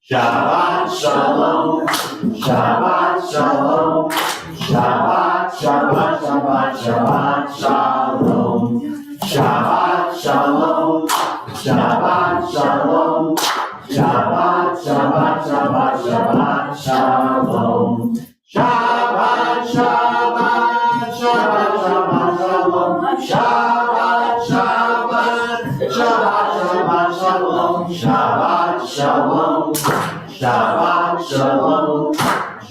Shabbat shalom, Shabbat shalom, Shabbat, Shabbat, Shabbat, Shabbat shalom, Shabbat shalom, Shabbat shalom, Shabbat, Shabbat, Shabbat, Shabbat shalom, Shabbat, Shabbat, Shabbat, Shabbat shalom, Shabbat, Shabbat, Shabbat, Shabbat shalom, Shabbat shalom, Shabbat shalom,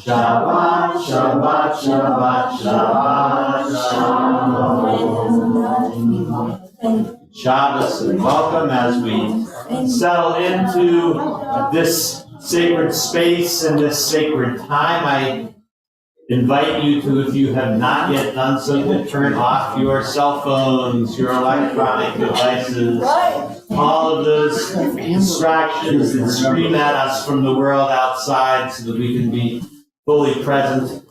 Shabbat, Shabbat, Shabbat, Shabbat shalom. Shabbos and welcome as we settle into this sacred space and this sacred time. I invite you to, if you have not yet done so, to turn off your cell phones, your electronic devices, all of those distractions that scream at us from the world outside, so that we can be fully present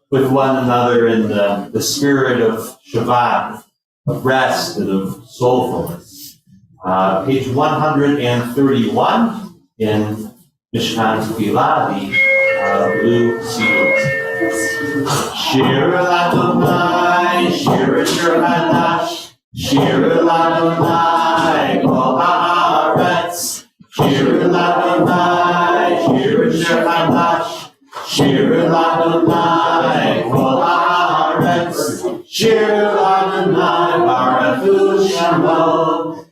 with one another in the spirit of Shabbat, of rest and of soulfulness. Page 131 in Mishkan Tefillah, the blue sequence. Shir Adonai, Shir Hadash, Shir Adonai, Kol Haaretz, Shir Adonai, Shir Hadash, Shir Adonai, Kol Haaretz, Shir Adonai, Baruchu Shemo,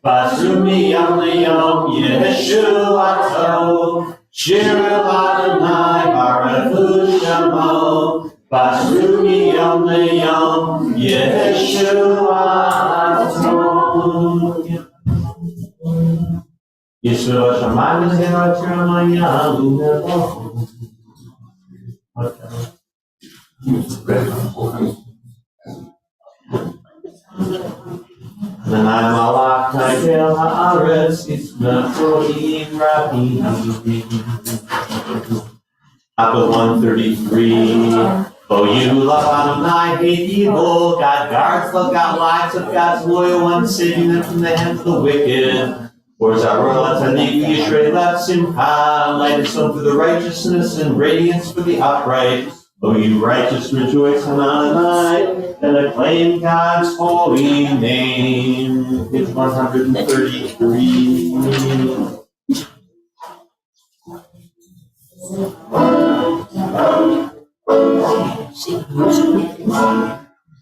Basru miyom liyom, Yeshuato, Shir Adonai, Baruchu Shemo, Basru miyom liyom, Yeshuato. Yeshua Shamayim Zerah Tiramayalu Nebo. Nanai malach nagel haaretz isnachoim rabim. Chapter 133. Oh, you love Adonai, hate evil. God guards the God lives of God's loyal ones, saving them from the hands of the wicked. For Zaror Tanik Yishrei Lev Simcha, light is sown for the righteousness and radiance for the upright. O you righteous, rejoice in Adonai, and acclaim God's holy name. Page 133.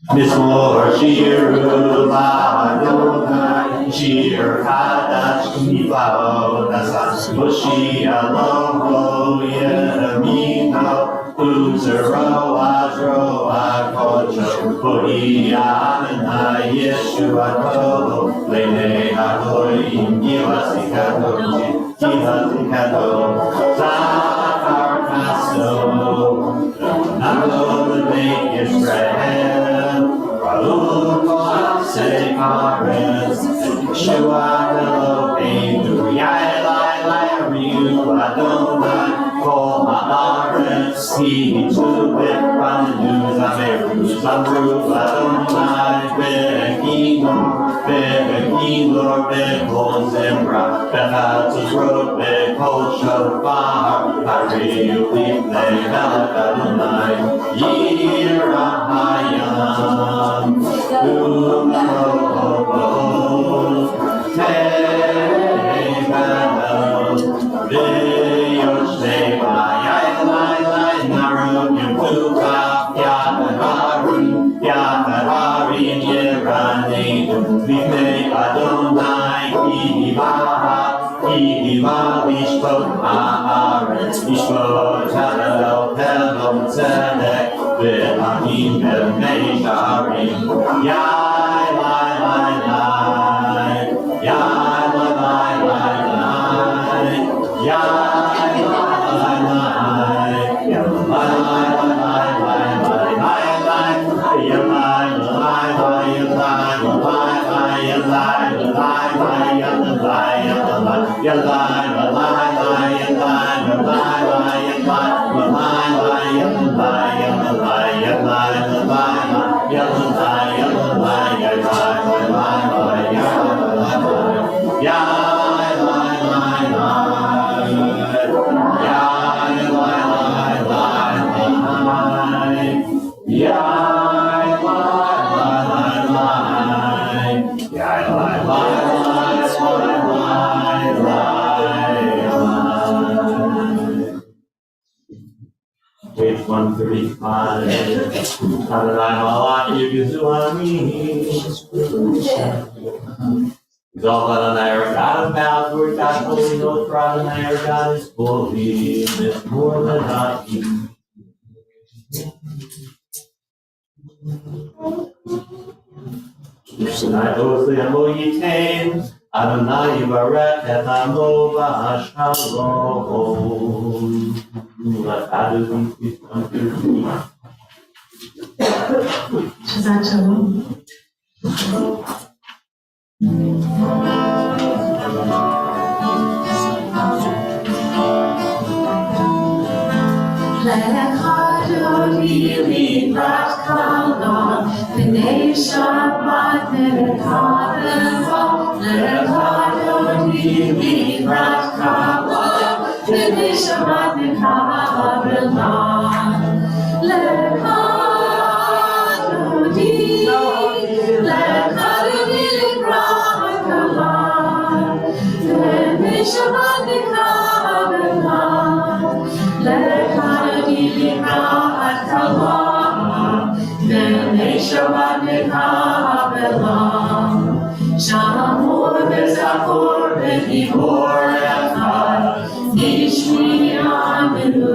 Mizmor Shiru Adonai, Shir Hadash Nifao Nasas Moshi Aloho Yemino Uzero Azro Akocho Kohi Adonai Yeshuato Lene Adoim Yivasikato Yivasikato Zakar Kasto Nalo Make Israel Raluko Sekares Yeshua Elohim Duriyai Lai Lai Ariu Adonai Kol Haaretz He Tubit Ranu Zameru Zamru Adonai Be'ekino Be'kol Zimra Be'chatzos Rot Be'kol Shofar Hariu Lifnei Melech Adonai Yirahayam U'Ma'od Te'Badol V'Yoshnei V'Yai Lai Lai Narum Yemtukaf Yataharim Yeraneinu Lifnei Adonai Kihiva Lishpot Haaretz Lishpot Halel Pelom Tzedek V'Hamim B'nei Sharim Yai Lai Lai Lai Yai Lai Lai Lai Lai Yai Lai Lai Lai Yai Lai Lai Lai Lai Yai Lai Lai Yalla Adonai Malach Yirgizu Ami. Exalt Adonai our God of mouth, Lord God, holy, no for Adonai our God is holy, and is more than not evil. Adonai Ozi Amo Yitain, Adonai Yivarech et Amo V'Ashalom. Shabbat Shalom. B'nei Shabbat Ne'ekadeva, Le'ekadodi Librat Kava, B'nei Shabbat Ne'ekadeva, Le'ekadodi Librat Kava, B'nei Shabbat Ne'ekadeva, Le'ekadodi Librat Kava. Shabbat Mekabelam, Shamor Bezachor Bechibor Echad, Ishmi Aminu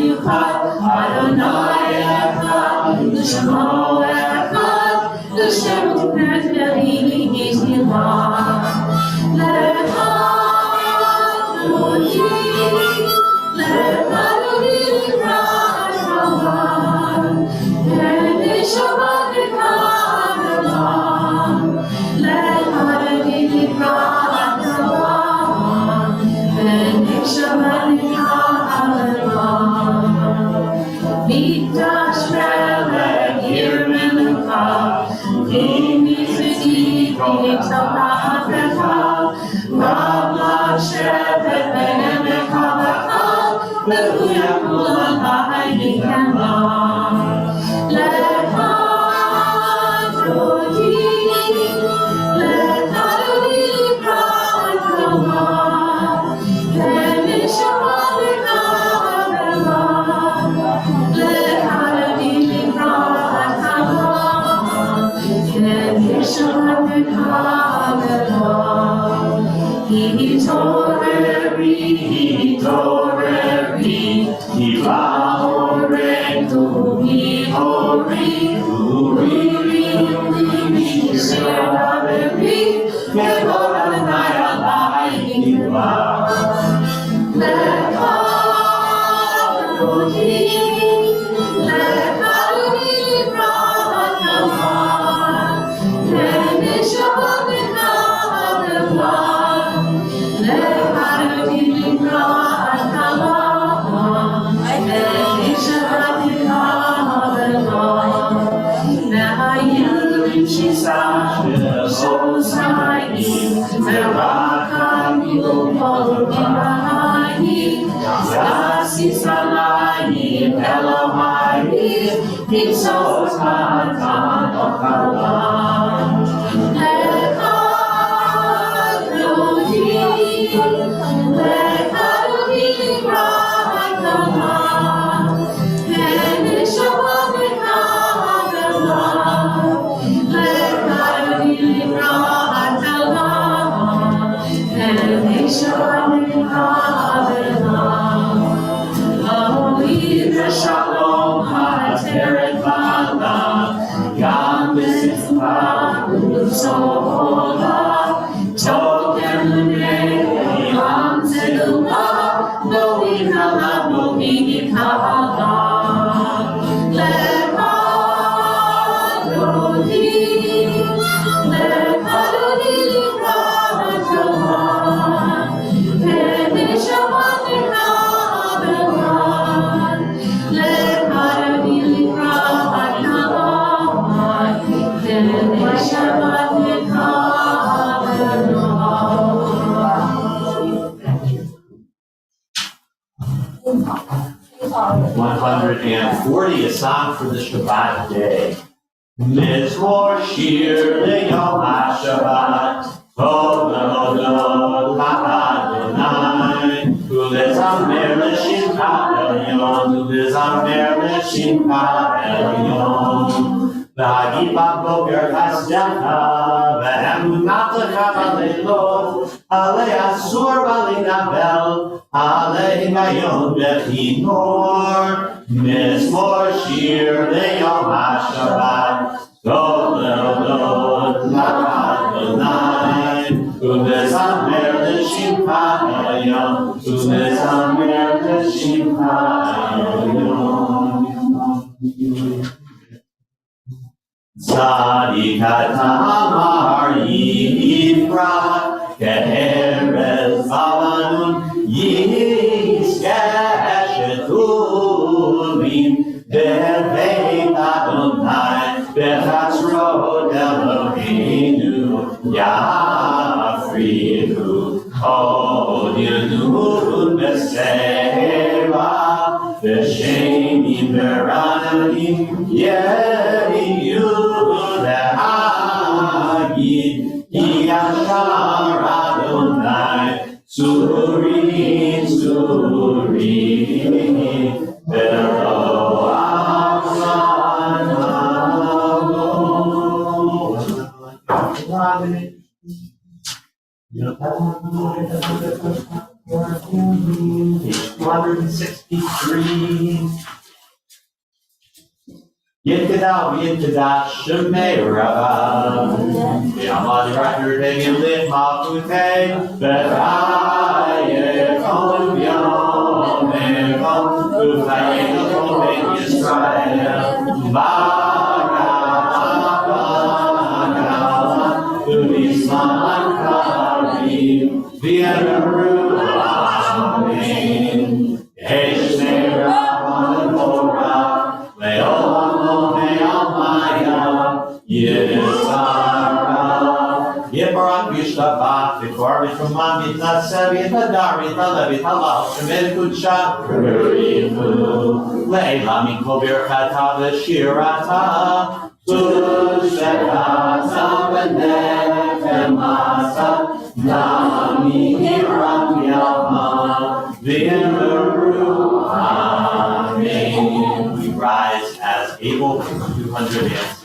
Yuchad, Adonai Echad, L'Shemo Echad, L'Shem Tupet Beli Yisnilah, L'Echad Lodi, L'Echad Lodi L'Ikrat Kavan, Shabbat Mekabelam, Le'echadodi Librat Kava, B'nei Shabbat Mekabelam, Mikdash Melech Yir Menucha, V'mitzvoti V'tzava'atecha, Kabbalat Shabbat Mekabecha, Le'uyah Kulam B'Hayikemah. A song for the Shabbat day. Mizmor Shir Le'Yom HaShabbat, Tov Le'Hodot HaAdonai, U'lezamer L'Shimcha Elyon, U'lezamer לשמחה עליון. והגיב בבוקר הסדרה, ואמונת לך בלילות, עלי אסור ולנבל, עלי היגיון וכינור, מזמור שיר ליום השבת, טוב להודות לאדוני, ולזמר לשמחה עליון, ולזמר לשמחה עליון. צדיק אתה אמר יפרע, כארץ בלבנון יזכה שתולים, בבית אדוני בחצרות אלוהינו יפריחו, עוד ינון בסלע, ושנים ורעמים יהיו להגיד, כי ישר אדוני צורים צורים ולא Page 263. Yitkadah Shemera. Yamad Record Hegel Lit Mafute. Berayekom Yomekom. Ufayekom Ben Yisrael. Barakah. Unisman Karim. V'yemeru. Amen. Heshmera Torah. Le'olam lo me'almaya. Yisara. Yibarak v'yishtabach. V'kor v'shumam v'yitnaseh v'yitadar v'yitalev v'yitalal. Shemed kudsha. Kurifu. Le'ela mikol birchata v'shirata. Tushekata v'nefemasa. Nami hiram yama. V'yemeru. Amen. We rise as able, 260.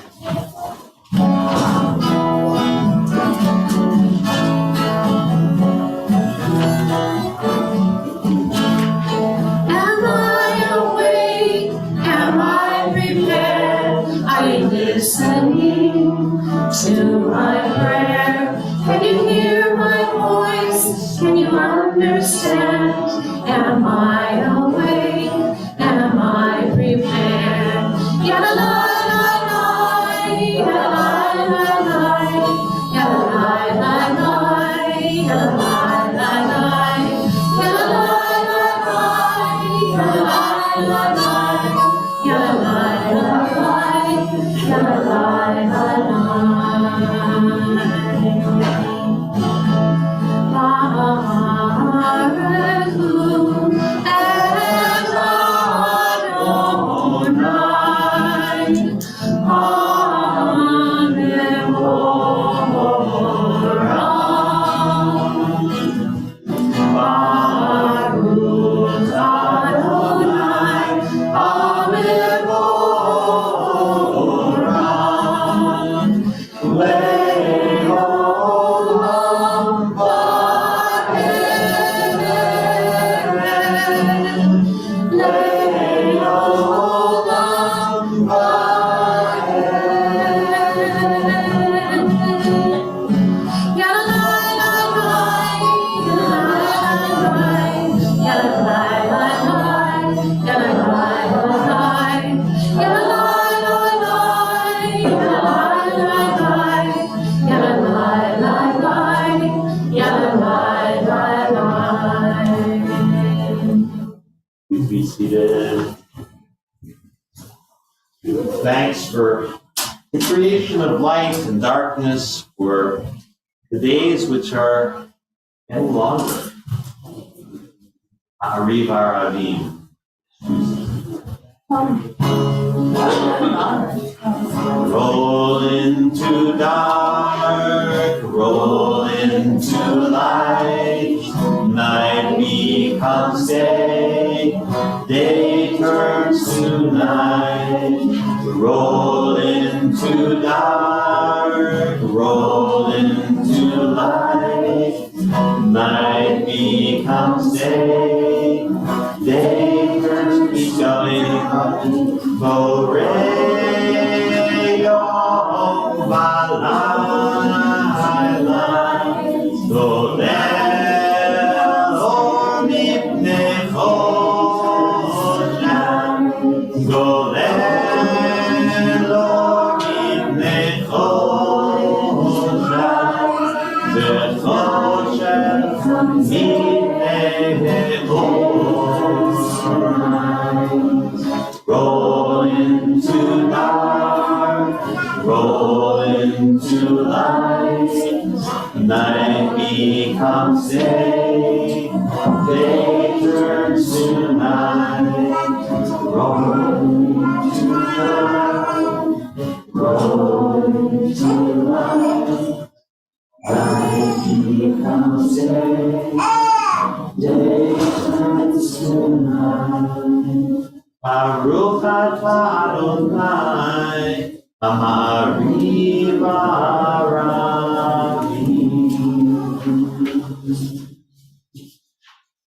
Am I awake? Am I prepared? Are you listening to my prayer? Can you hear my voice? Can you understand? Am I awake? Am I prepared? Yada la la la, yada la la la, yada la la la, yada la la la, yada la la la, yada la la la, yada la la la, yada la la la. Be seated. Thanks for the creation of light and darkness, for the days which are no longer. Ariv Aravim. Roll into dark, roll into light, night becomes day, day turns to night. Roll into dark, roll into light. Night becomes day, day turns to be going on. Borei yom v'layla, golel or mipnei chosham, golel or mipnei chosham, v'chosham mipnei chosham. Roll into dark, roll into light. Night becomes day, day turns to night. Roll into dark, roll into light. Night becomes day, day turns to night. Baruch atah Adonai, Amari V'Arami.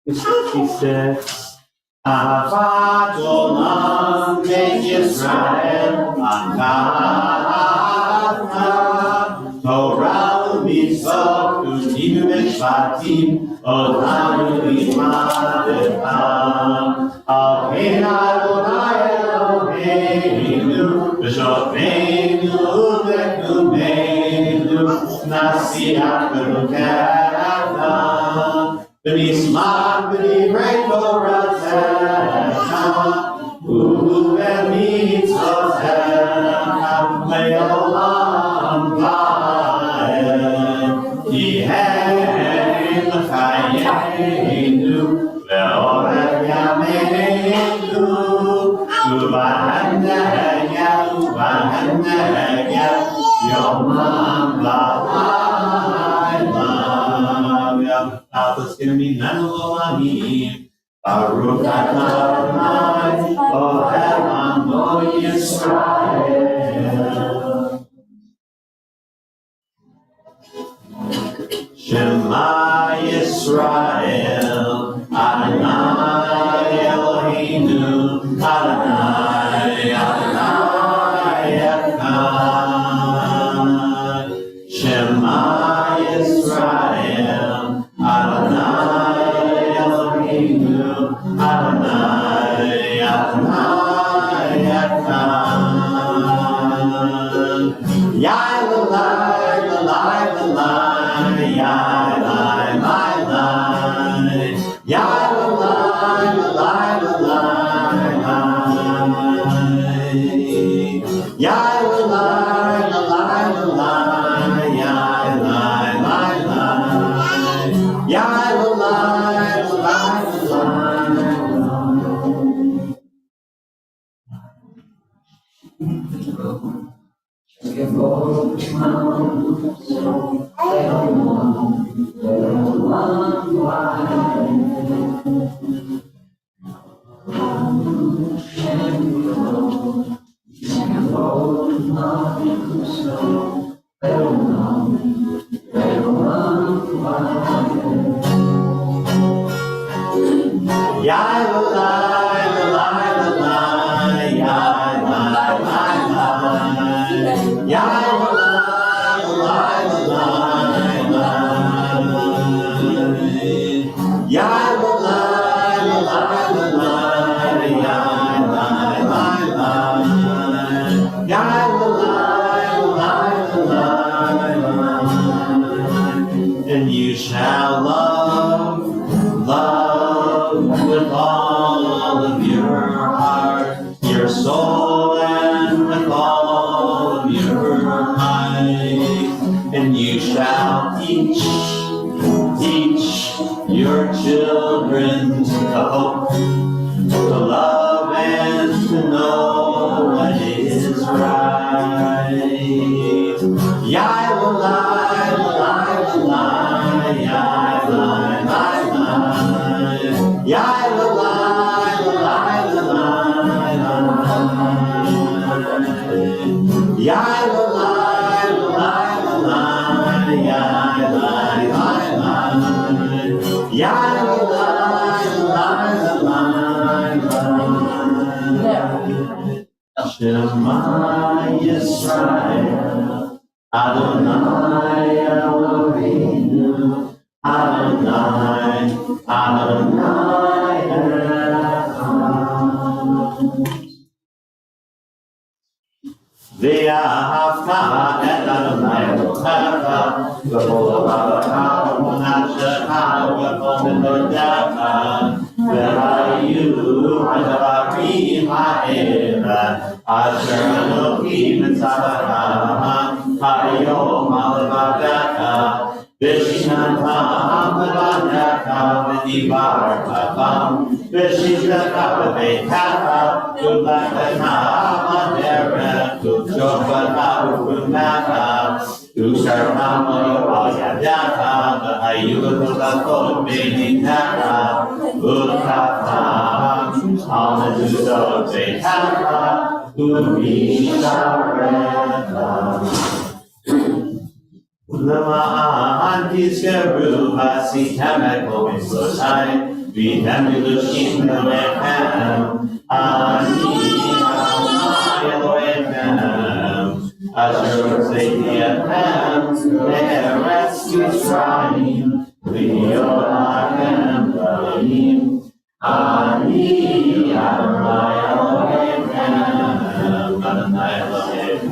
56. Ahavat Olam Beit Yisrael, Akavta, Torah u'mitzvot u'timu v'shvatim, Odanu v'yimadechem. Amen Adonai Eloheinu, v'shofeinu v'kumeinu, nasiach v'rukecha, v'nismach v'divrei Toratecha, u'v'mitzvotecha, le'olam va'ed, ki hem l'chayeinu, ve'orech yameinu, u'v'hanegya, yomam v'layla. Alpha's gonna be Nanulamim. Baruch atah Adonai, Ohev Amo Yisrael. Shema Yisrael, Adonai Eloheinu, Adonai, Adonai Echad. Shema Yisrael, Adonai Eloheinu, Adonai, Adonai Echad. Yai lalai, lalai, lalai, yai lai, lai, lai. Yai lalai, lalai, lalai, lai. Yai lalai, lalai, lalai, yai lai, lai, lai. Yai lalai, lalai, lalai. Yai lalai, lalai, lalai, yai lai, lai, lai. Yai lalai, lalai, lalai, lai. Yai lalai, lalai, lalai, yai lai, lai, lai. Yai lalai, lalai, lalai, lai. And you shall love, love with all of your heart, your soul, and with all of your might. And you shall teach your children to hope, to love, and to know what is right. Yai lalai, lalai, lalai, yai lai, lai, lai. Yai lalai, lalai, lalai, lai. Shema Yisrael, Adonai Eloheinu, Adonai, Adonai Echad. Ve'ahavta et Adonai Elohecha, v'chol ha'avacha v'monashecha v'chol midodecha, ve'hayu ha'davarim ha'ela, asher Anochi mitzavacha, ha'yom ha'levavecha, v'shinata ha'levavecha, v'divarta bam, v'shivtecha b'beitecha, v'lechecha ha'derech, v'shofecha v'chumecha, v'sharta v'yadecha, v'hayu v'lachot b'nitecha, v'chafta al mezuzot beitecha, v'misharecha. Lema'an tizkeru v'asitem et kol mitzvotai, v'hem milushim lechem, ani Adonai Elohechem, asher hoseti etchem me'eretz Yisrael, v'yod lachem Elohim, ani Adonai Elohechem, Adonai Elohechem,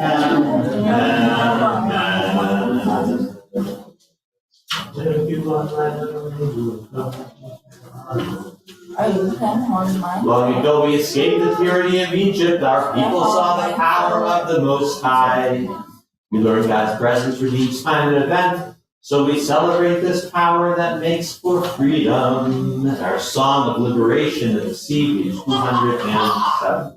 Are you on mine? Long ago we escaped the tyranny of Egypt. Our people saw the power of the Most High. We learned God's presence for each time and event. So we celebrate this power that makes for freedom. Our song of liberation in the sea, page 207.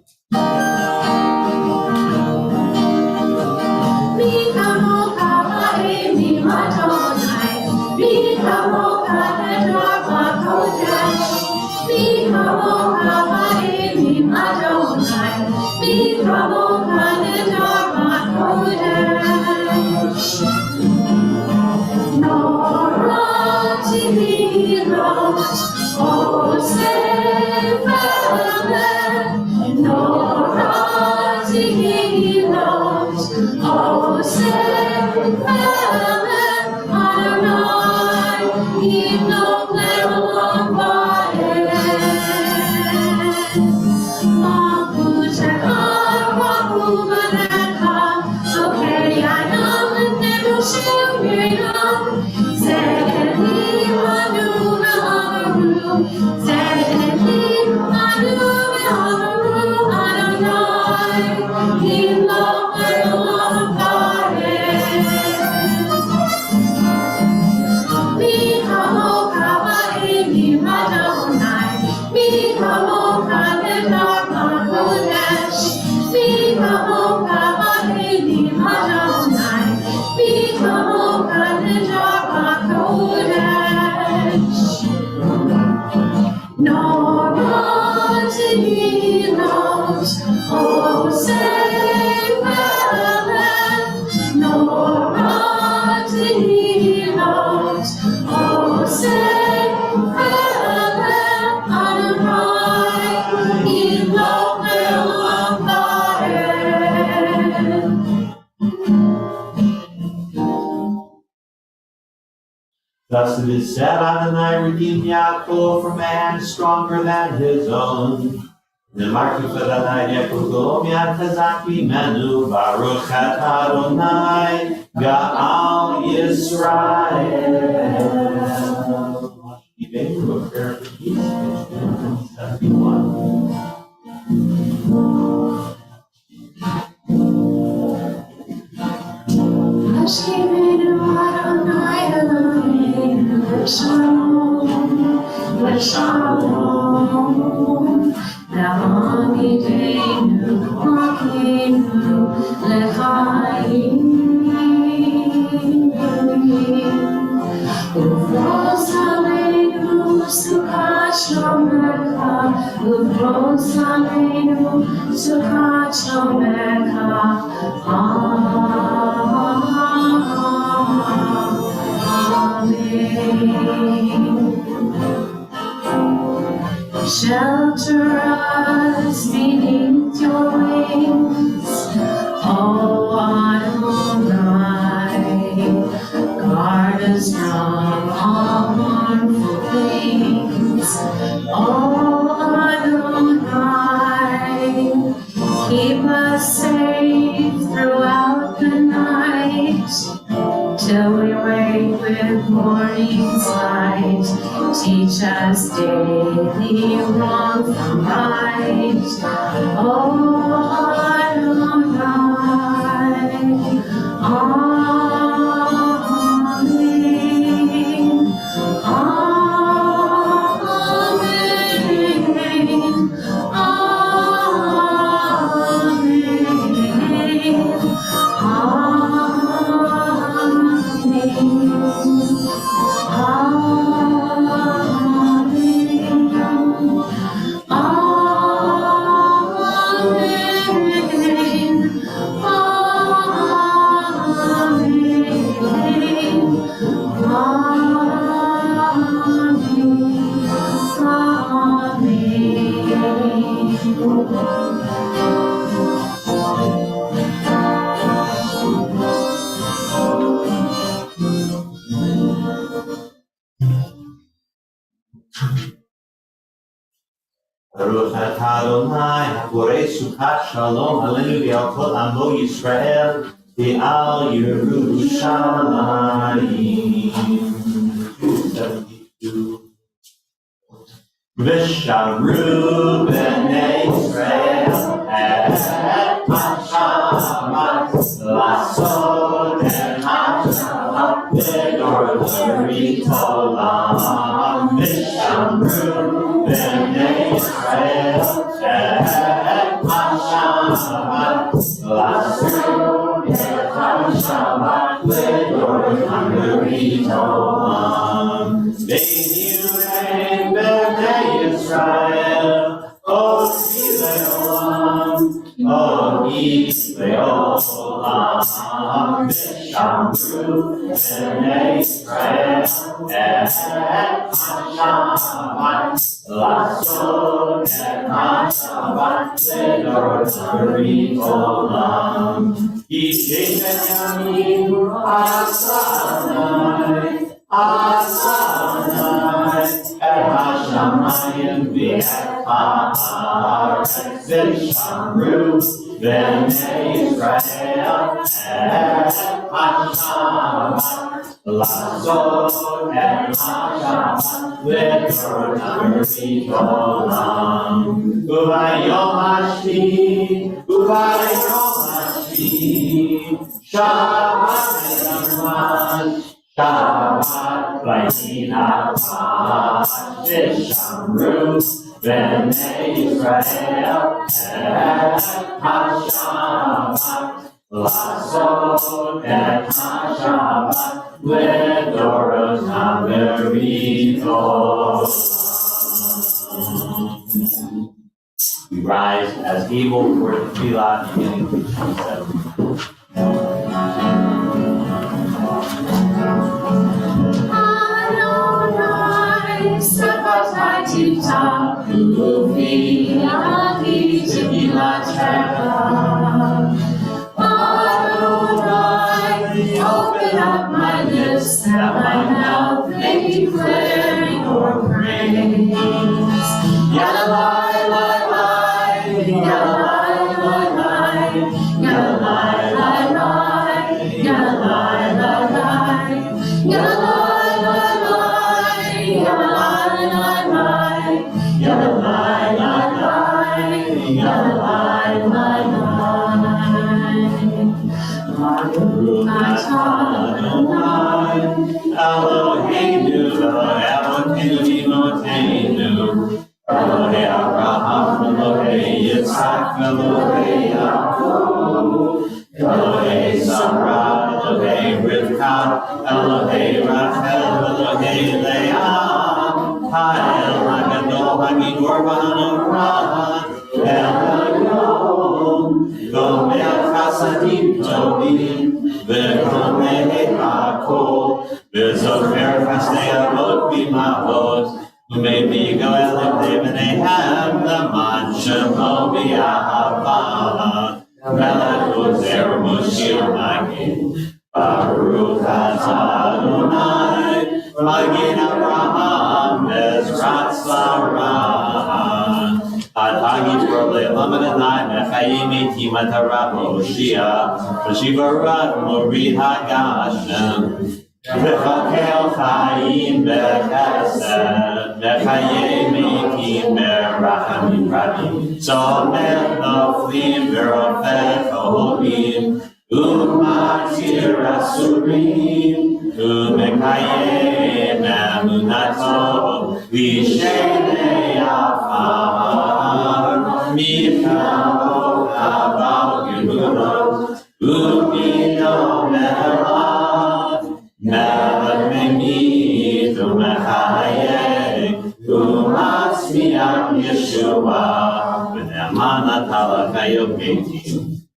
Thus it is said, Adonai redeemed Yaakov from a hand stronger than his own. Nemarki Adonai Yaakov Yad Chazak Mimenu, Baruch Atah Adonai Ga'al Yisrael. Even to a prayer for peace, page 71. Shalom, Na'amidenu, Makinu, Lechaim, Uvros Aleinu, Sukkot Shlomecha, Uvros Aleinu, Sukkot Shlomecha, Amen. Shelter us beneath your wings. Oh, Adonai, guard us from all harmful things. Oh, Adonai, keep us safe throughout the night, till we wake with morning's light. Teach us daily wrong from right. Oh, Adonai, Amen. Baruch atah Adonai, haborei sukat shalom aleinu v'al kol amo Yisrael v'al Yerushalayim. V'shamru b'nei Yisrael et hashamat lasot et hashamat v'dor olam. V'shamru b'nei Yisrael et hashamat lasot et hashamat v'dor olam. B'nei Yisrael, O Leolam, V'shamru b'nei Yisrael et hashamat lasot et hashamat v'dor olam. Yishem Yamin Asanai, Asanai, et hashamayim v'et haaretz. V'shamru b'nei Yisrael et hashamat lasot et hashamat v'dor olam. Ubayom hashvi, Shabbat v'yamash, Shabbat v'yinapash. V'shamru b'nei Yisrael et hashamat lasot et hashamat v'dorot ha'beritot. We rise as able for the Tefillah beginning with 7. Open up my lips that my mouth may declare your praise. Yalai, lai, lai, yalai, lai, lai, yalai, lai, lai, yalai, lai, lai, yalai, lai, lai, yalai, lai, lai, yalai, lai, lai, yalai, lai, lai. Adonai, Eloheinu, Eloheinu, Elohei Abraham, Elohei Yitzhak, Elohei Yaakov, Elohei Sarah, Elohei Rivka, Elohei Rachel, Elohei Leah, Ha'el HaGadol HaGidor VaHaNorah, Elyon, Gomer Chasadim Tovim, V'Gomei HaKol, V'Zofer Chasdei Avot B'Mavot, U'mei Goel B'nei Ham, L'man Shemo B'Yahav Ava, Melech Ozer Moshir Magid, Baruch Atah Adonai, Magid Abraham, Bezrat Sarah. Atagi Brole Lamanadai, Mechayim Etim Atarabo, Shia, Vashivarat Mori Hagashem. Mechakel Chaim Bechesed, Mechayim Ekim Berachamim Rabim, Somer Noflim Berofet Olim, Umatir Asurim, Umekayim Emunato, Vishenei Afar, Mikao Kabal Gemunot, Umino Melav, Melech Umechayek, Umatzmiach Yeshua, V'ne'eman Ata L'chayot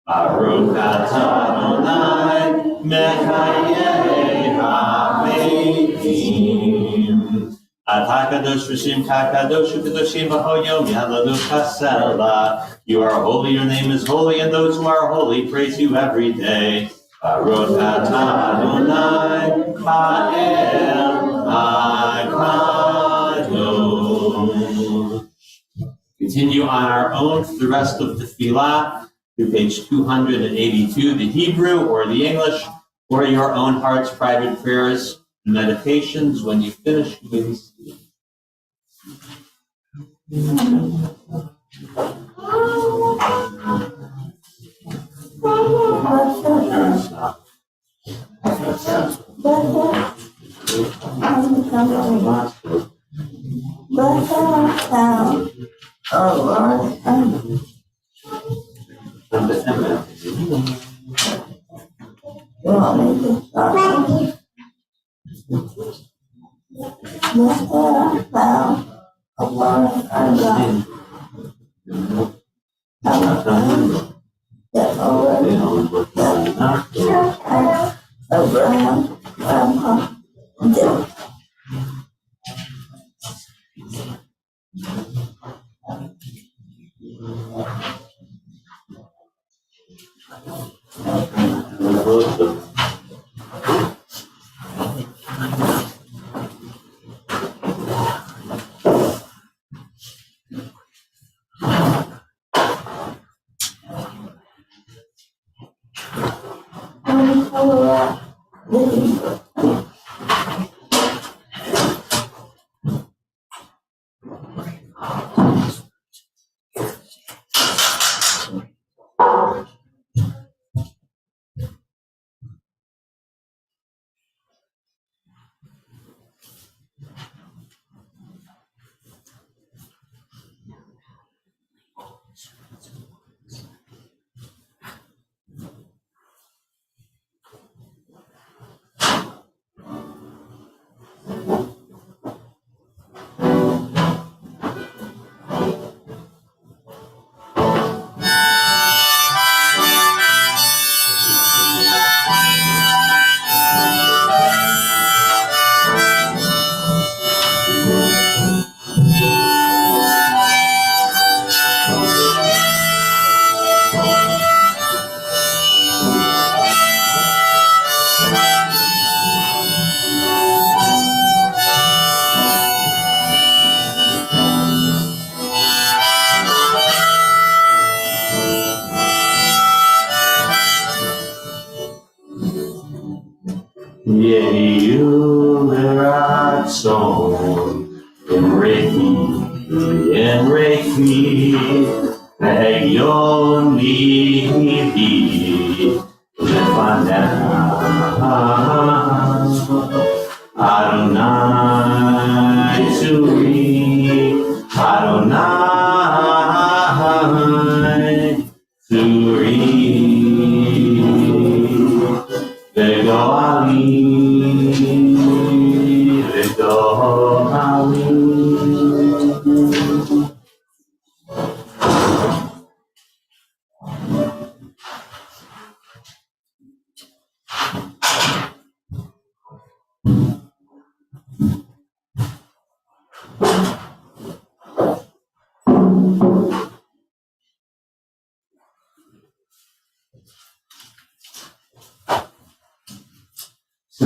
Baruch Atah Adonai, Mechayek HaMetim. Ata Kadosh V'Shem Kadosh U'Kadoshim V'Hoyom Yaladu Chasela. You are holy, your name is holy, and those who are holy praise you every day. Baruch Atah Adonai, Ha'el HaKadosh. Continue on our own for the rest of the Tefillah through page 282, the Hebrew or the English, or your own heart's private prayers and meditations. When you finish, please.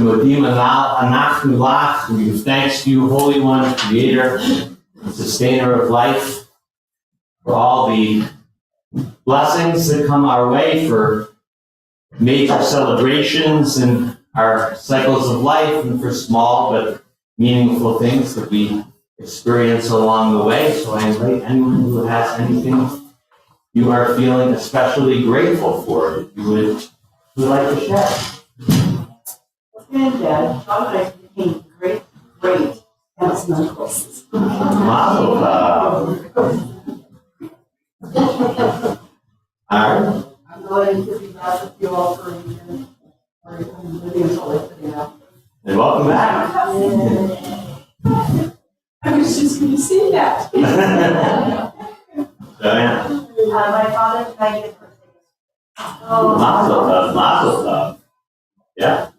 Modim Anachnu Lach. We give thanks to you, Holy One, Creator, and Sustainer of life, for all the blessings that come our way, for major celebrations in our cycles of life, and for small but meaningful things that we experience along the way. So I invite anyone who has anything you are feeling especially grateful for that you would like to share. Granddad, I became great aunts and uncles. Mazel tov. All right. I'm going to be back with you all for a year. And welcome back. I was just going to say that. Joanna. My father died at birthday. Mazel tov. Mazel tov. Yeah.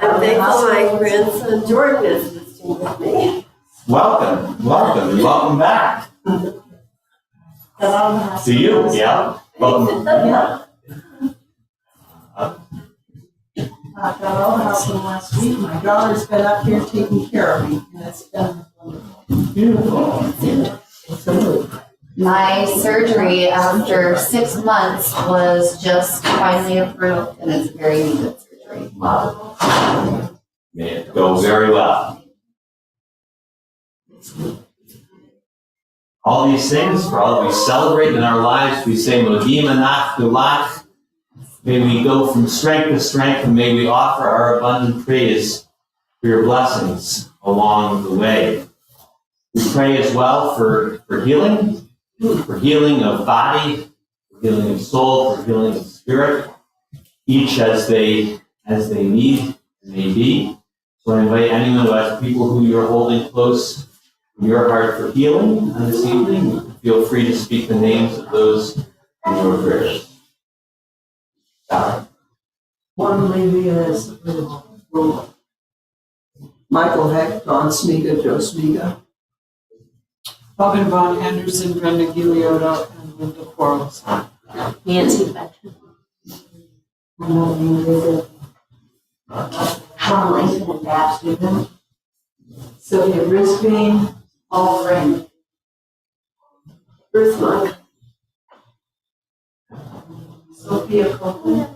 I'm thankful my grandson Jordan is visiting with me. Welcome, and welcome back. To you, yeah. Welcome. I got all the house in the last week. My daughter's been up here taking care of me, and it's been wonderful. Beautiful. My surgery after 6 months was just finally approved, and it's a very needed surgery. May it go very well. All these things, for all that we celebrate in our lives, we say Modim Anachnu Lach. May we go from strength to strength, and may we offer our abundant praise for your blessings along the way. We pray as well for healing of body, for healing of soul, for healing of spirit, each as they need may be. So I invite anyone who has people who you're holding close in your heart for healing this evening. Feel free to speak the names of those in your prayers. One lady is Michael Heck, Don Smiga, Joe Smiga. Robin Von Henderson, Brenda Giliotto, and Linda Quarles. Nancy Betchen. Tom Lincoln and Dad Stephen. Sylvia Brisbane, Paul Frank. Bruce Monk. Sophia Copeland.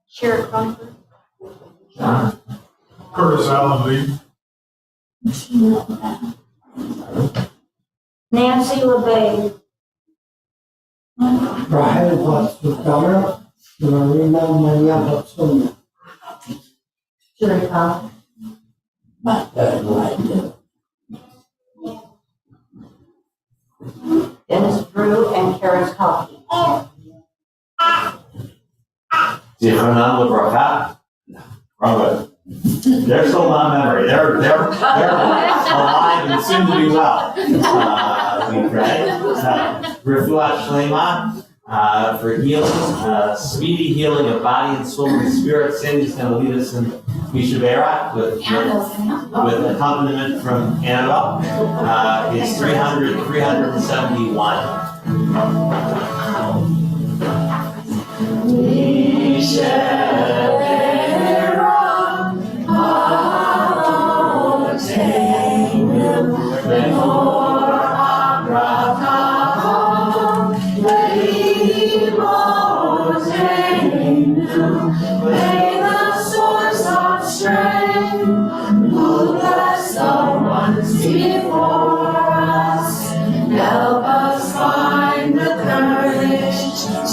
Sherry Cronford. John? Curtis Allen Lee. Nancy LeBay. Rahel Vatsukara, Marina Maria Vatsuna. Julie Powell. Dennis Drew and Karen Coffey. Zichronam Lebracha? Wrong way. They're still not memory. They're alive and soon to be well. We pray. Refuah Shlema for healing, speedy healing of body and soul and spirit. Sandy's going to lead us in Mishavera with accompaniment from Annabelle. It's 371. May the source of strength who bless the ones before us, help us find the courage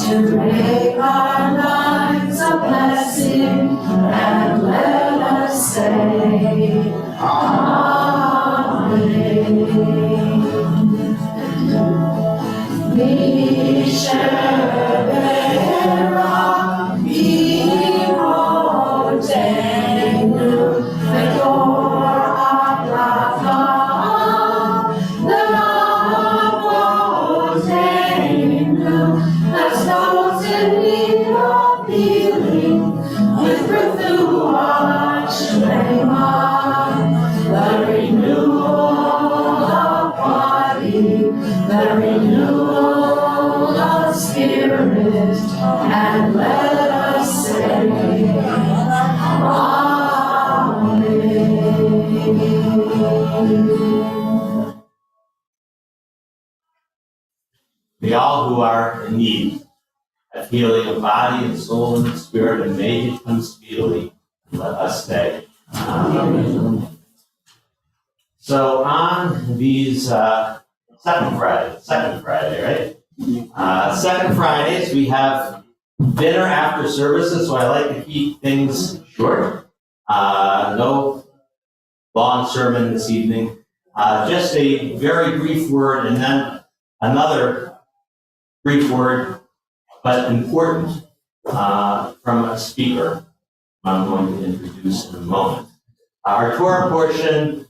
to make our lives a blessing, and let us say, Amen. The renewal of spirit, and let us say, may all who are in need have healing of body and soul and spirit, and may it come speedily. Let us say. Amen. So on these second Friday, right? Second Fridays, we have dinner after services, so I like to keep things short. No long sermon this evening. Just a very brief word, and then another brief word, but important, from a speaker I'm going to introduce in a moment. Our Torah portion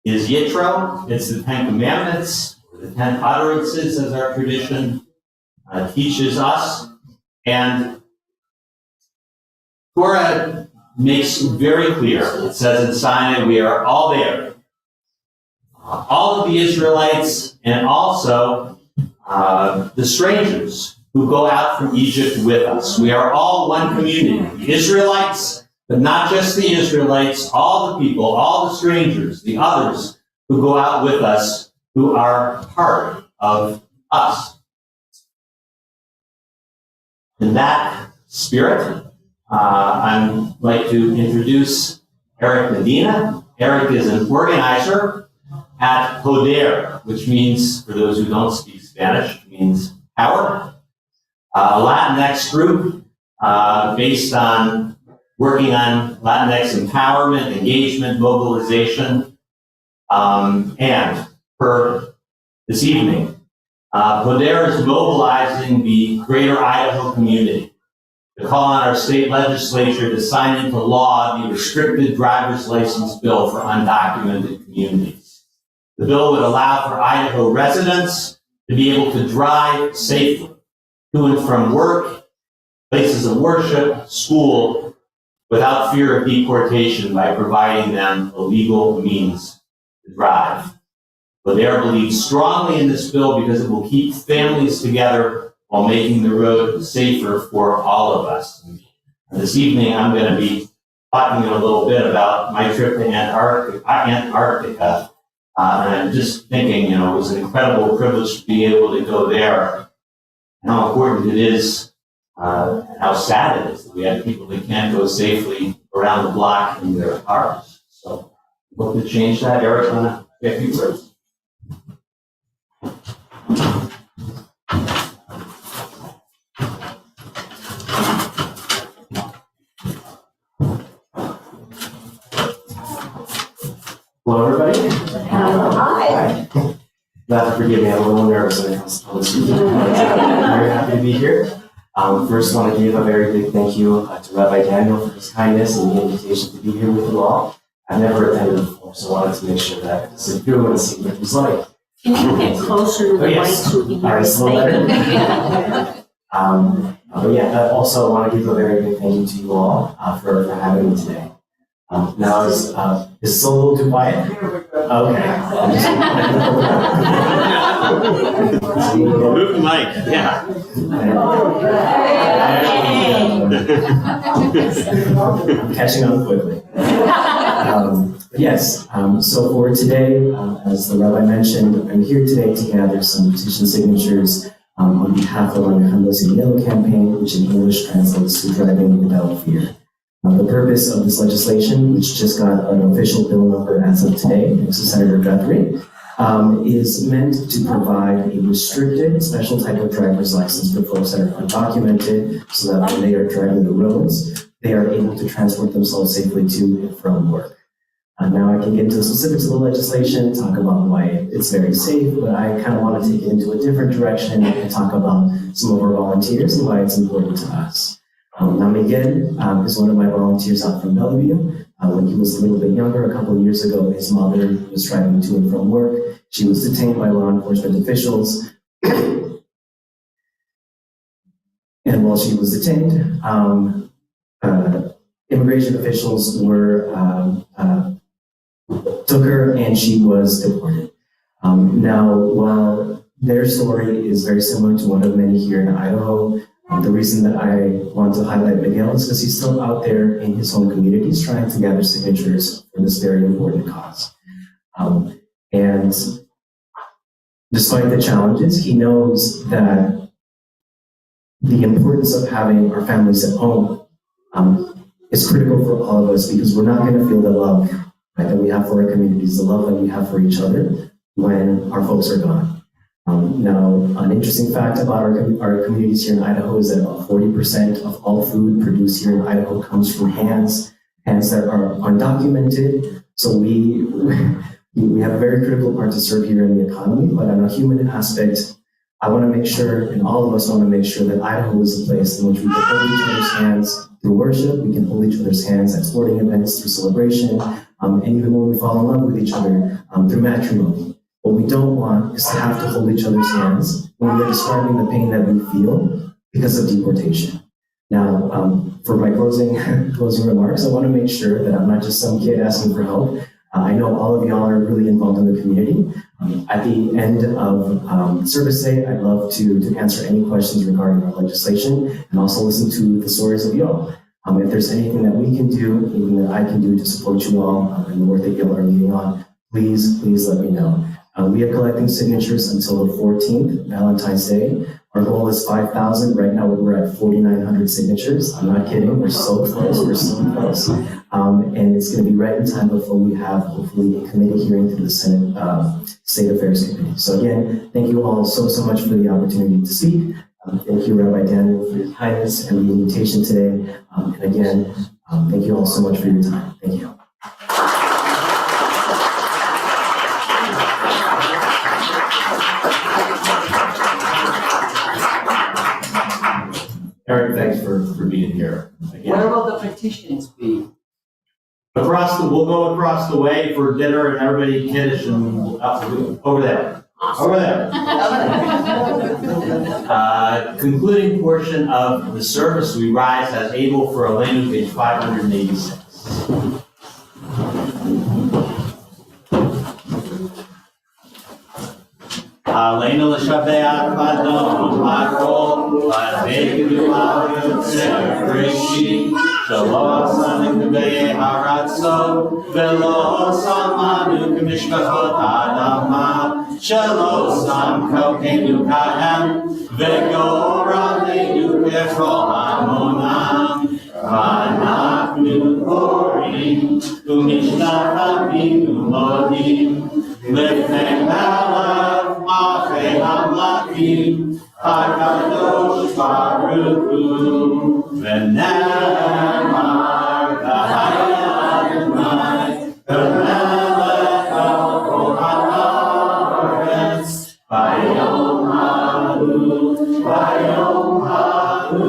is Yitro. It's the Ten Commandments, or the 10 utterances, as our tradition teaches us. And Torah makes very clear, it says in Sinai, we are all there. All of the Israelites and also the strangers who go out from Egypt with us. We are all one community. The Israelites, but not just the Israelites, all the people, all the strangers, the others who go out with us, who are part of us. In that spirit, I'd like to introduce Eric Medina. Eric is an organizer at Poder, which means, for those who don't speak Spanish, means power. A Latinx group based on working on Latinx empowerment, engagement, mobilization, and for this evening, Poder is mobilizing the greater Idaho community to call on our state legislature to sign into law the restricted driver's license bill for undocumented communities. The bill would allow for Idaho residents to be able to drive safely to and from work, places of worship, school, without fear of deportation by providing them a legal means to drive. Poder believes strongly in this bill because it will keep families together while making the road safer for all of us. And this evening, I'm going to be talking a little bit about my trip to Antarctica. And I'm just thinking, it was an incredible privilege to be able to go there. And how important it is, and how sad it is that we have people that can't go safely around the block in their cars. So, hope to change that. Eric, want to say a few words? Hello, everybody. Hi. You have to forgive me, I'm a little nervous when it comes to public speaking. I'm very happy to be here. First, I want to give a very big thank you to Rabbi Daniel for his kindness and the invitation to be here with you all. I've never attended before, so I wanted to make sure that I could sit through and see what it was like. Can you get closer to the mic so we can All hear right, you slow better. But yeah, I also want to give a very big thank you to you all for having me today. Now, is this a little too quiet? Okay. Move the mic, yeah. I'm catching on quickly. Yes, so for today, as the rabbi mentioned, I'm here today to gather some petition signatures on behalf of our Alejandro Sin Miedo campaign, which in English translates to Driving Without Fear. The purpose of this legislation, which just got an official bill number as of today, thanks to Senator Guthrie, is meant to provide a restricted special type of driver's license for folks that are undocumented, so that when they are driving the roads, they are able to transport themselves safely to and from work. Now I can get into the specifics of the legislation, talk about why it's very safe, but I kind of want to take it into a different direction and talk about some of our volunteers and why it's important to us. Now Miguel is one of my volunteers out from Bellevue. When he was a little bit younger, a couple of years ago, his mother was driving to and from work. She was detained by law enforcement officials. And while she was detained, immigration officials took her and she was deported. Now, while their story is very similar to one of many here in Idaho, the reason that I want to highlight Miguel is because he's still out there in his home communities trying to gather signatures for this very important cause. And despite the challenges, he knows that the importance of having our families at home is critical for all of us, because we're not going to feel the love, right, that we have for our communities, the love that we have for each other when our folks are gone. Now, an interesting fact about our communities here in Idaho is that about 40% of all food produced here in Idaho comes from hands that are undocumented. So we have a very critical part to serve here in the economy, but on a human aspect, I want to make sure, and all of us want to make sure, that Idaho is a place in which we can hold each other's hands through worship, we can hold each other's hands at sporting events, through celebration, and even when we fall in love with each other, through matrimony. What we don't want is to have to hold each other's hands when we're describing the pain that we feel because of deportation. Now, for my closing remarks, I want to make sure that I'm not just some kid asking for help. I know all of y'all are really involved in the community. At the end of service day, I'd love to answer any questions regarding our legislation and also listen to the stories of y'all. If there's anything that we can do, anything that I can do to support you all in the work that y'all are leading on, please let me know. We are collecting signatures until the 14th, Valentine's Day. Our goal is 5,000. Right now we're at 4,900 signatures. I'm not kidding. We're so close. And it's going to be right in time before we have, hopefully, a committee hearing through the Senate State Affairs Committee. So again, thank you all so much for the opportunity to speak. Thank you, Rabbi Daniel, for your kindness and the invitation today. And again, thank you all so much for your time. Thank you. Eric, thanks for being here again. Where will the petitions be? We'll go across the way for dinner, and everybody kiddish and over there. Over there. Concluding portion of the service, we rise as able for Elena, page 586. Elena l'shabeach Adon Makol V'Ve'Kedu Ma'Yotzer Rishi Shelo Asanu K'Bei Haratzot V'Lo Samanu K'Mishpachot Adama Shelo Sam Kokeinu Kahem V'Goraleinu K'Chol Hamonam V'Anachnu Korim U'Mishtachavim Modim L'Fnei Malav Ma'afei Hamlakim HaKadosh Baruch Hu V'Nemar V'Haya Adonai V'Melech Al Kol Haaretz V'Yom Ha'u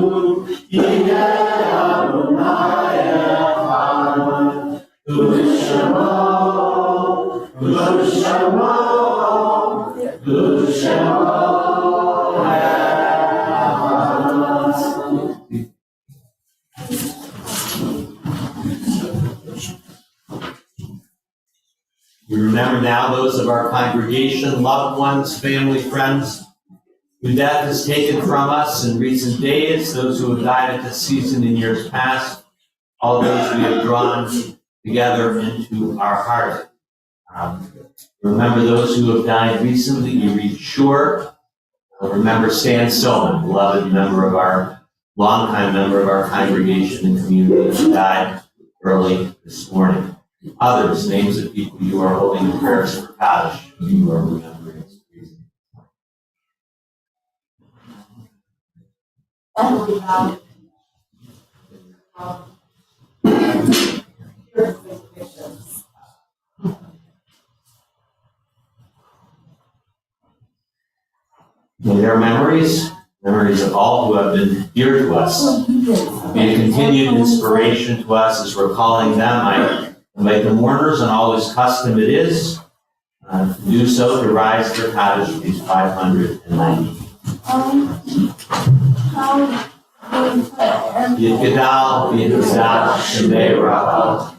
Yiheh Adonai Echad U'Shemo We remember now those of our congregation, loved ones, family, friends, whose death is taken from us in recent days, those who have died at this season in years past, all those we have drawn together into our heart. Remember those who have died recently, you read Shore. Remember Stan Soman, beloved longtime member of our congregation and community, who died early this morning. Others, names of people you are holding in prayers for Kaddish, who you are remembering. May their memories of all who have been dear to us, be a continued inspiration to us as we're calling them. I invite the mourners, and all as custom it is, to do so to rise for Kaddish, page 590. Yitgadal, Shemei Rachel,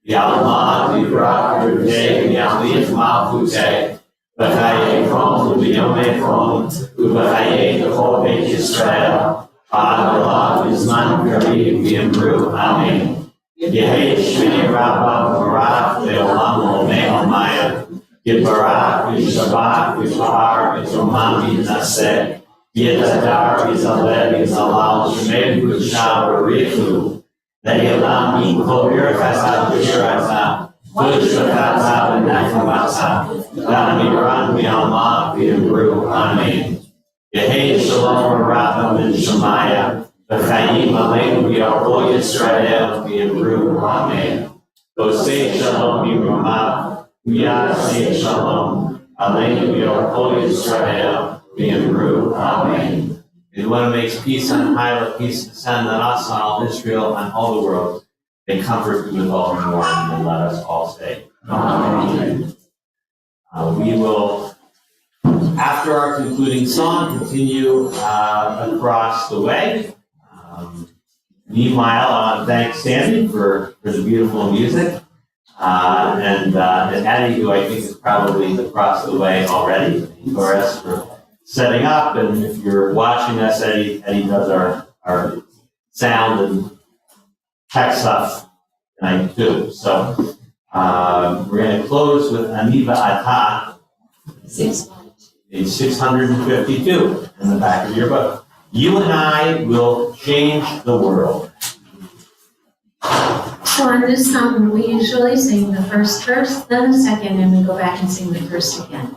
Yalma, Yivrak, Rudei, Yalif, Malchutei, B'chayei Krom, U'b'yomei Krom, U'b'chayei K'chol Beit Yisrael, Ad Olam Yizman Karev V'yimru, Amen. Yehei Shmei Rabba Barach Ve'olam Olamei Almaya, Yitbarach, Yishabach, Yishahar, Yishomam, Yinaseh, Yitadar, Yizaleh, Yizalal, Shemed, Kusham, Barichu, Le'elam, Yikol, Yirchasa, Yirchasa, Kushachasa, Benachimasa, Danamiran, Yalma, Yibru, Amen. Yehi Shalom, Rabbam, and Shemaiah, B'chaim, Aleinu, Yahweh, Yisrael, Yibru, Amen. Gosei Shalom, Yirumah, Yasei Shalom, Aleinu, Yahweh, Yisrael, Yibru, Amen. May the one who makes peace on high, let peace descend on us, on all Israel, on all the world. May comfort be with all who mourn, and let us all say, Amen. We will, after our concluding song, continue across the way. Meanwhile, I want to thank Sandy for the beautiful music, and Eddie, who I think is probably across the way already, for us for setting up. And if you're watching us, Eddie does our sound and tech stuff tonight too. So we're going to close with Aniva Atah, page 652 in the back of your book. You and I will change the world. So on this song, we usually sing the first verse, then the second, and we go back and sing the first again.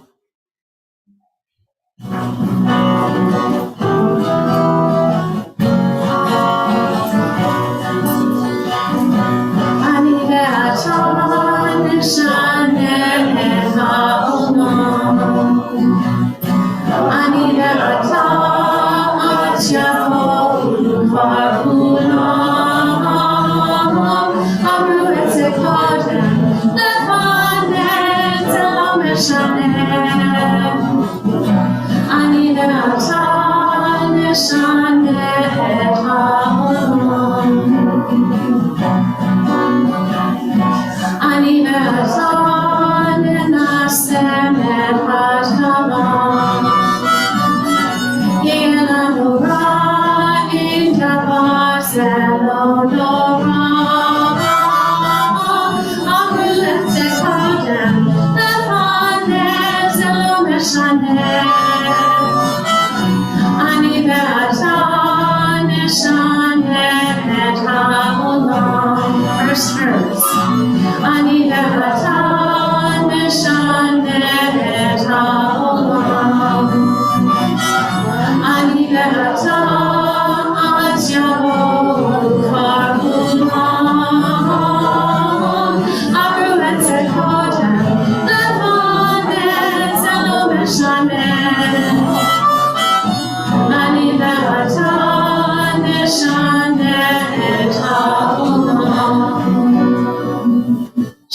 First verse.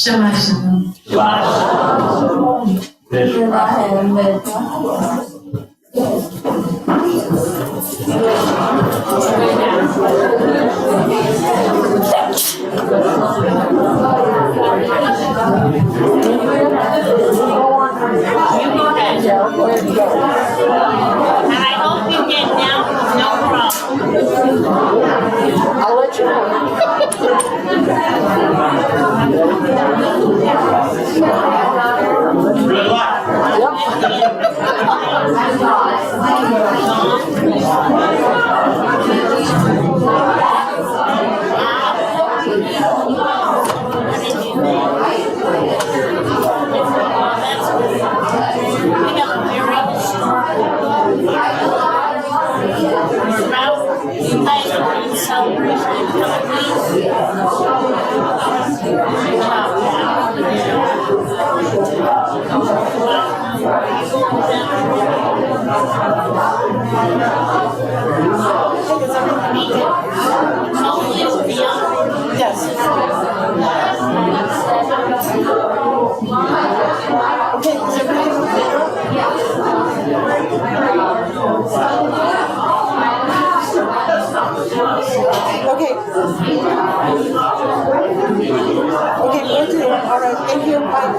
Shabbat Shalom. Shabbat Shalom. And I hope you get down, no problem. I'll let you know. Good luck. Okay. Okay, go to it. All right, thank you. Bye.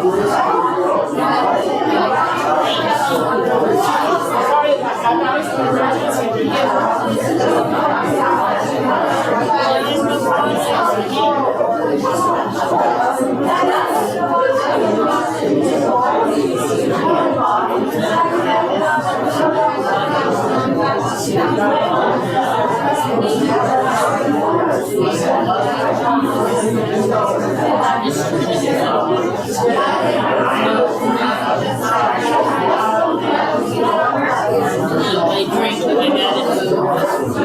I drink what I got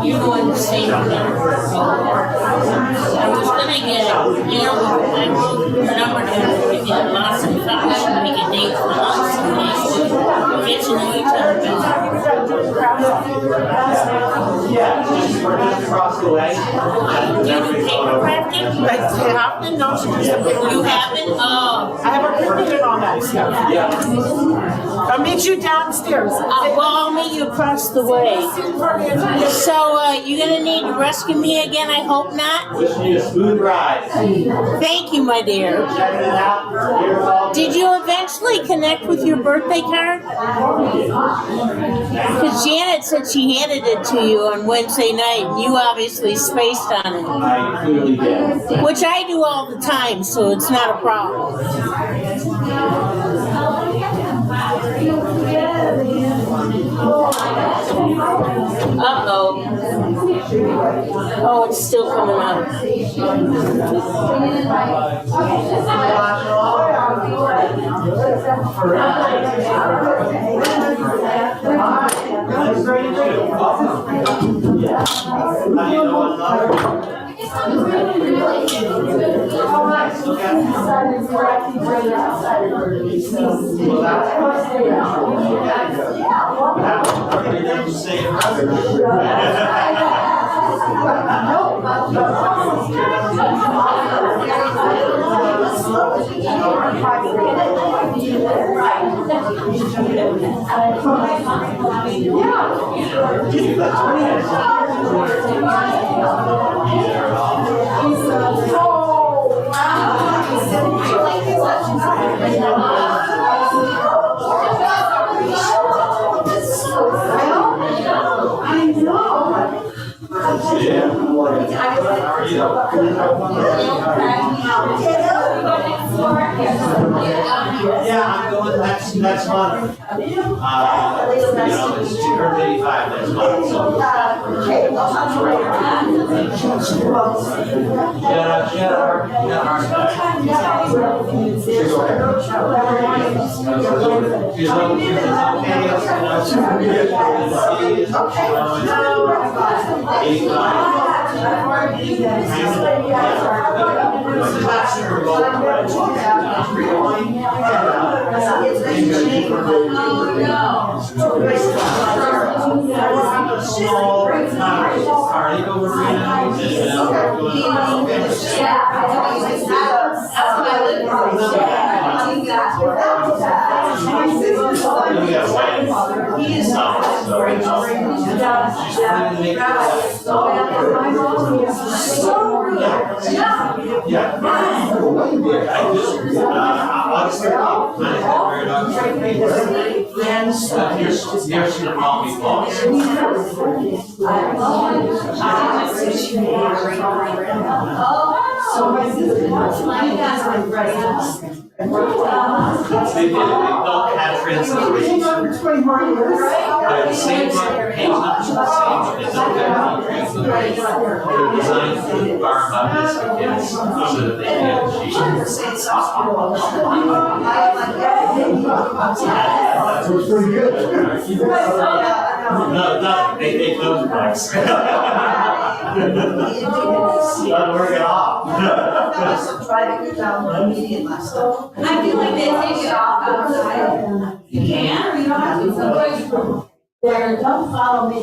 You know what I'm saying? I was gonna get, I wrote the number to get lots of flowers and make a date for us. Get to know each other better. Yeah, we're just across the way. Do you do paper crafting? I haven't, no, You haven't? Oh. I have a printer and all that stuff. I'll meet you downstairs. Well, I'll meet you across the way. So, you're gonna need to rescue me again? I hope not. Wishing you a smooth ride. Thank you, my dear. Checking it out. Here's all- Did you eventually connect with your birthday card? Because Janet said she handed it to you on Wednesday night, and you obviously spaced on it. I clearly did. Which I do all the time, so it's not a problem. Uh-oh. Oh, it's still coming up. That's great too. Awesome. Yeah. How do you know one another? Oh, nice. Okay. Well, that's okay, then you say it Yeah, I'm going next month. It's 285 next month, so. Here's your call me boss. They did it. They don't have translation. They're the same page numbers are the same, but they don't have translation. They're designed for the bar buttons for kids so that they can achieve. That was pretty good. No, they take those bikes. Doesn't work at all. I feel like they take it off outside. You can, or you don't have to. Don't follow me.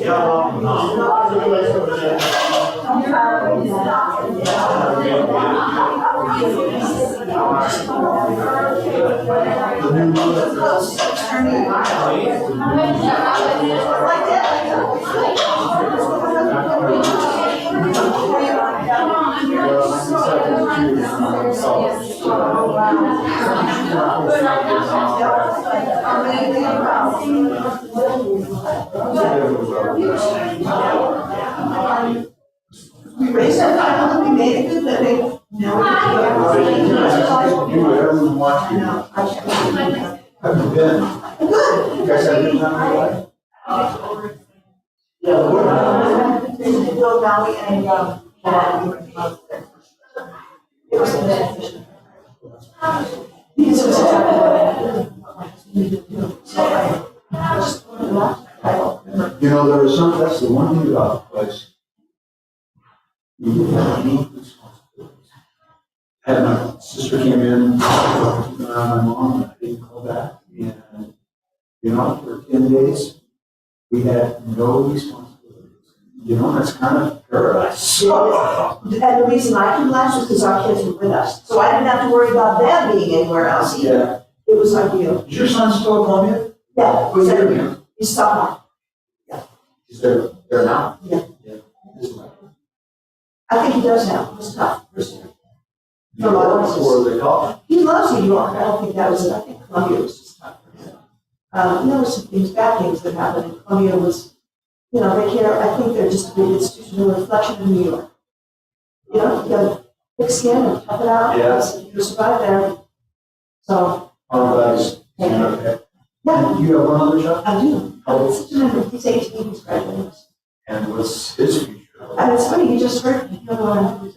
We raised our family, we made a good living. Now Do whatever you want to. Have you been? Good. You guys have a good time in your life? Bill Valley and, it was beneficial. These was You know, there was some, that's the one thing about the place. You have any responsibilities. Had my sister came in, my mom, and I didn't call back, and, you know, for 10 days, we had no responsibilities. You know, that's kind of paradise. And the reason I could last was because our kids were with us, so I didn't have to worry about them being anywhere else either. Yeah. It was ideal. Is your son still at Columbia? Yeah, What year are you? he's stopped. Is there now? Yeah. Yeah. I think he does now, it's tough. You know, or they call He loves New York, I don't think that was it, I think Columbia was just tough for him. There were some things, bad things that happened, and Columbia was, you know, they care, I think they're just a good institution, a reflection of New York. You know, you gotta thick skin and tough it out. Yeah. You survive there. So, I'm glad he's doing okay. yeah, And you have one other job? I do. I'm such a member, he's 18, he's graduating. And what's his future? And it's funny, you just heard, you know, he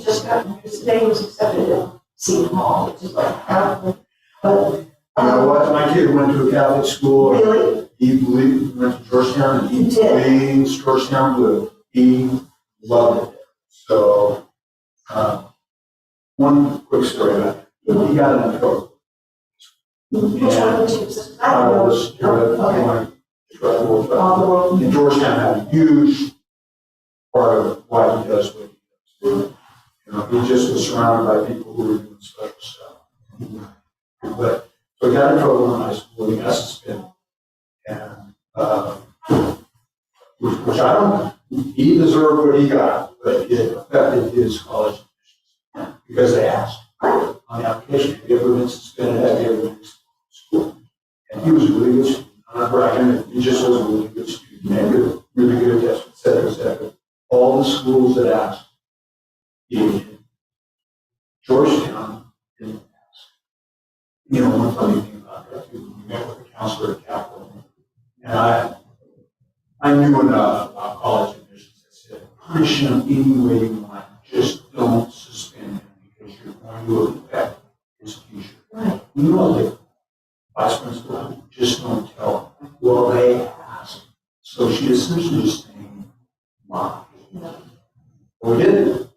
just got, today he was accepted at Seton Hall, which is like, but, You know what, my kid went to a Catholic school. really, He believed, went to Georgetown, and he He did. believes Georgetown blue. He loved it. So, one quick story about it. He got in trouble. which one of the two? I don't know. Was, Okay. All the world. And Georgetown had a huge part of why he does what he does. You know, he just was surrounded by people who were doing special stuff. But, so he got in trouble in high school, he got suspended. And, which I don't, he deserved what he got, but it affected his college admissions. Because they asked on the application, have you ever been suspended, have you ever been to school? And he was a really good student. I'm not bragging, he just was a really good student. He had really good tests, et cetera, et cetera. All the schools that asked, he did. Georgetown didn't ask. You know, one funny thing about that, too, we met with the counselor at Capitol. And I knew in college admissions, I said, punish him any way you want, just don't suspend him because you're going to affect his future. Right. You know, the vice principal, just don't tell him. Well, they asked. So she essentially is saying, why? Well, we didn't.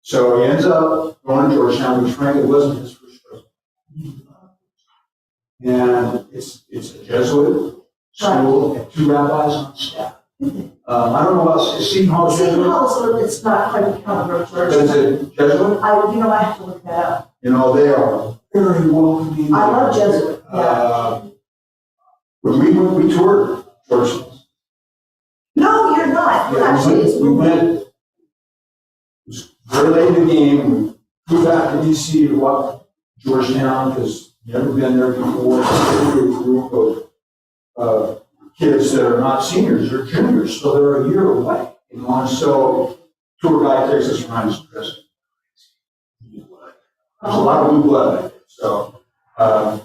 So he ends up going to Georgetown, which frankly wasn't his first choice. And it's a Jesuit school, and 2 rabbis on staff. I don't know about Seton Hall Seton Jesuit. Hall is a little, it's not quite a controversial. Is it Jesuit? I have to look that up. You know, they are very welcoming. I love Jesuit, yeah. When we toured Georgetown. No, you're not, you're Yeah, actually. we went, it was very late in the game, we flew back to DC to watch Georgetown, because never been there before. We were a group of kids that are not seniors, they're juniors, so they're a year away. You know, and so tour guide takes us around his dressing. There's a lot of blue blood back there.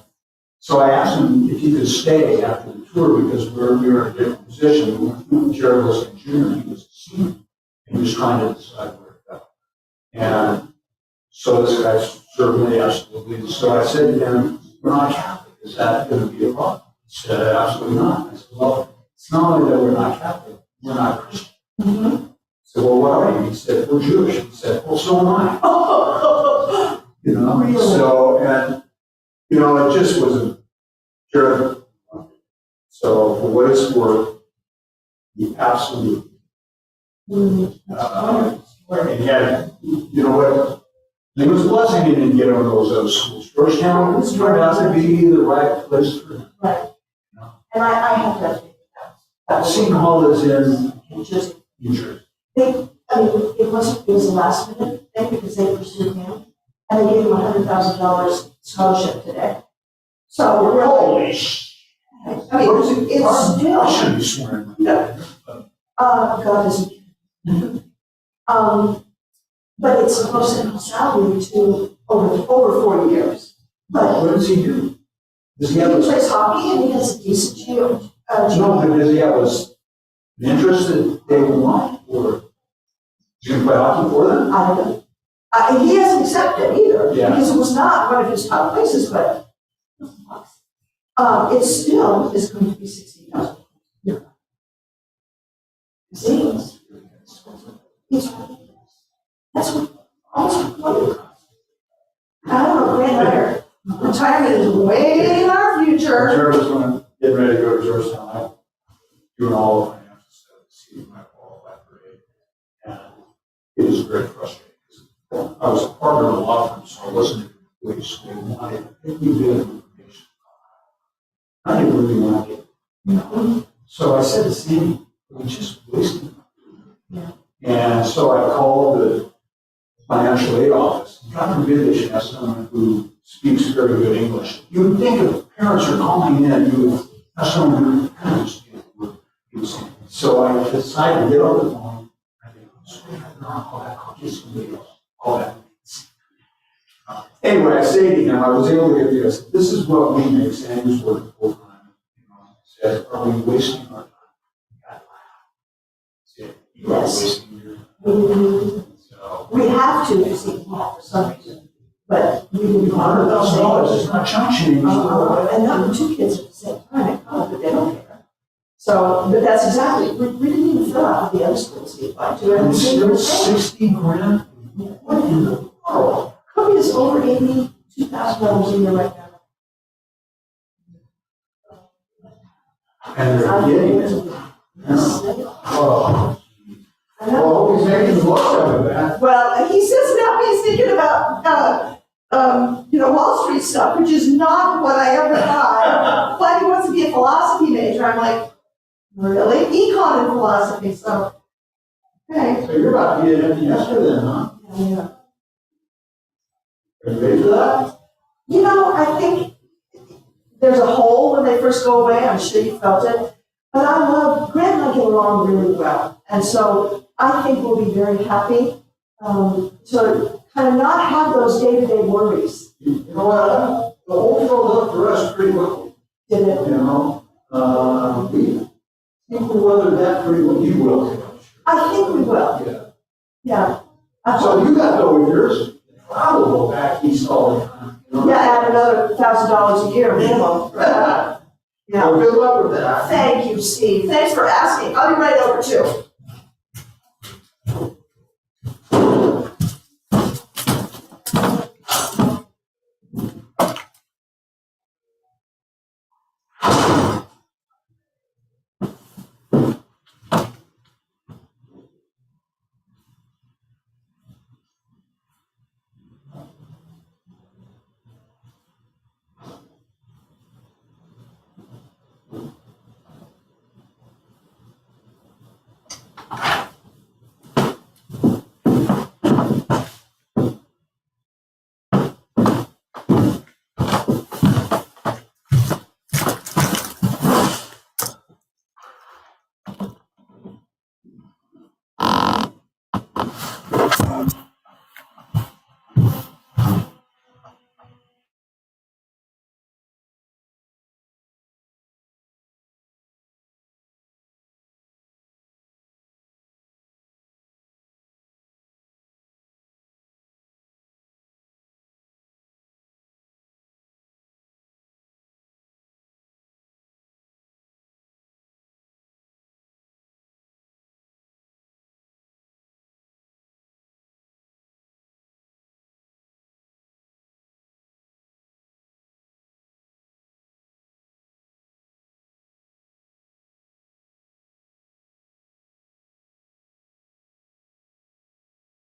So I asked him if he could stay after the tour because we were in a different position. Jared was a junior, he was a senior. He was trying to decide where to go. And so this guy certainly absolutely. So I said to him, we're not Catholic, is that going to be a problem? He said, absolutely not. I said, well, it's not only that we're not Catholic, we're not Christian. I said, well, what are you? He said, we're Jewish. He said, well, so am I. You know, Really? so, and, you know, it just was a terrific. So, for what it's worth, he absolutely. And he had, you know what, it was a blessing he didn't get on those other schools. Georgetown turned out to be the right place for him. Right. And I have that. Seton Hall is in Just, New Jersey. it was the last minute thing. camp because they pursued him. And they gave him $100,000 scholarship today. So we're Holy sh. I mean, it's still. I shouldn't be swearing. God doesn't. But it's supposed to have salary to over 4 years. But What does he do? Does he he have a, plays hockey and he has a decent geo. no, but does he have an interest that they want, or is he gonna play hockey for them? I don't know. He hasn't accepted either, Yeah. because it was not one of his top places, but it still is going to be 60,000. Yeah. See? It's, that's what, almost what. I don't know, Grant and I are, retirement is way in our future. Jarvis, when I'm getting ready to go to Georgetown, I'm doing all the financial stuff to see my qualified grade. And it was very frustrating. I was a partner in a law firm, so I wasn't in the place they wanted every bit of information. I didn't really like it, you know. So I said to Stevie, we just wasted time. And so I called the financial aid office. God forbid they should have someone who speaks very good English. You would think if parents are calling in, you would have someone who understands what you're saying. So I decided to get on the phone. I think, I'll just somebody else. All that. Anyway, I say to him, I was able to get the, I said, this is what we make Sandy's work full time. You know, I said, are we wasting our time? God, wow. I said, you are wasting your time. So, We have to see for some reason, but we didn't. $100,000 is not chump change. And not 2 kids at the same time at college, but they don't care. So, but that's exactly, we didn't even fill out the other schools he applied to. And And still 60 grand? What in the world? Copy is over $82,000 a year right now. And they're getting it. Oh. I know. Well, he's making the most out of that. Well, he says now he's thinking about, Wall Street stuff, which is not what I ever thought. But he wants to be a philosophy major. I'm like, really? Econ and philosophy, so, okay. So you're about to be an empty nester then, huh? Yeah. Are you ready for that? I think there's a hole when they first go away. I'm sure you felt it. But Grant and I get along really well. And so I think we'll be very happy to kind of not have those day-to-day worries. You know what? The whole field looked for us pretty quickly. Did it? You know, we think we weathered that pretty well. You will. I think we will. Yeah. Yeah. So you got to go with yours. I will go back east all the time. You know? Yeah, add another $1,000 a year minimum. Well, Yeah. good luck with that. Thank you, Steve. Thanks for asking. I'll be right over too.